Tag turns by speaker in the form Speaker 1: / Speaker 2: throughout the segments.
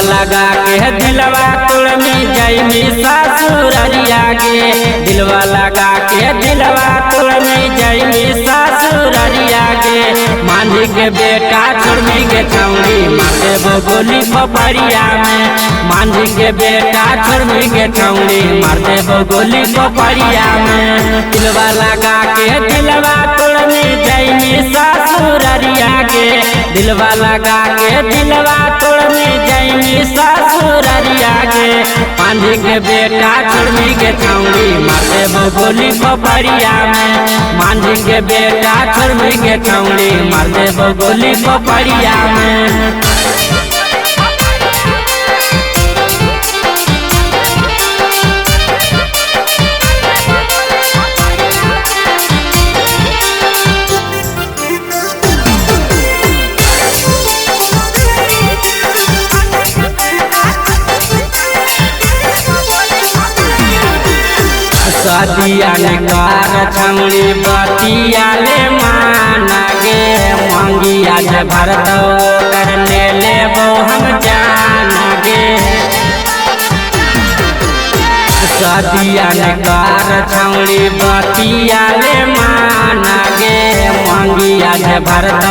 Speaker 1: लगा के दिलवा तोड़नी जैमी ससुररिया गे। दिलवा लगा के दिलवा तोड़नी जैमी ससुररिया गे। मांझी के बेटा छोड़नी के छौड़ी मारे वो गोली पोपरिया में। मांझी के बेटा छोड़नी के छौड़ी मारते वो गोली पोपरिया में। दिलवा लगा के दिलवा तोड़नी जैमी ससुररिया गे। दिलवा लगा के दिलवा तोड़नी जैमी ससुररिया गे। मांझी के बेटा छोड़नी के छौड़ी मारते वो गोली पोपरिया में। मांझी के बेटा छोड़नी के छौड़ी मारते वो गोली पोपरिया में। सदिया ने कार छौड़ी बतिया ले माना गे। मांगिया जे भरत करने ले वो हम जाना गे। सदिया ने कार छौड़ी बतिया ले माना गे। मांगिया जे भरत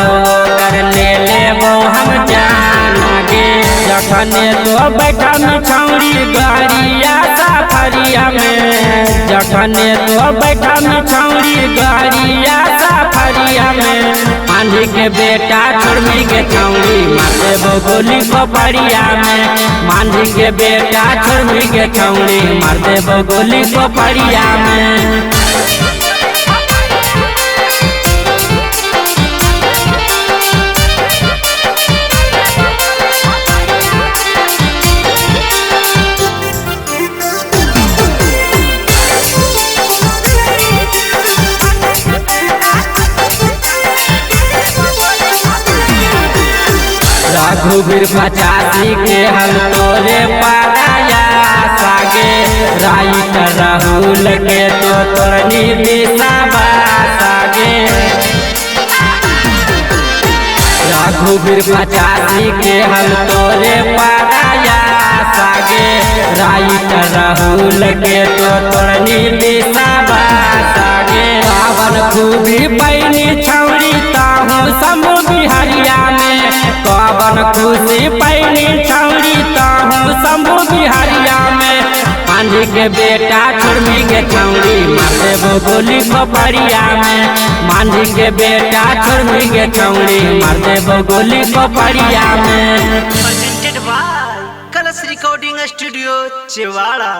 Speaker 1: करने ले वो हम जाना गे। जखने तो बैठा में छौड़ी गाड़िया सफरिया में। जखने तो बैठा में छौड़ी गाड़िया सफरिया में। मांझी के बेटा छोड़नी के छौड़ी मारते वो गोली पोपरिया में। मांझी के बेटा छोड़नी के छौड़ी मारते वो गोली पोपरिया में। रघुवीर 85 के हम तोरे पाया सागे। राइट राहुल के तो तोरनी दिशा सागे। रघुवीर 85 के हम तोरे पाया सागे। राइट राहुल के तो तोरनी दिशा सागे। रावण खूबी पैनी छौड़ी ताहू शंभु बिहारिया में। कवन खुशी पैनी छौड़ी ताहू शंभु बिहारिया में। मांझी के बेटा छोड़नी के छौड़ी मारते वो गोली पोपरिया में। मांझी के बेटा छोड़नी के छौड़ी मारते वो गोली पोपरिया में।
Speaker 2: प्रेजेंटेड बाय कलश रिकॉर्डिंग स्टूडियो चिवाड़ा।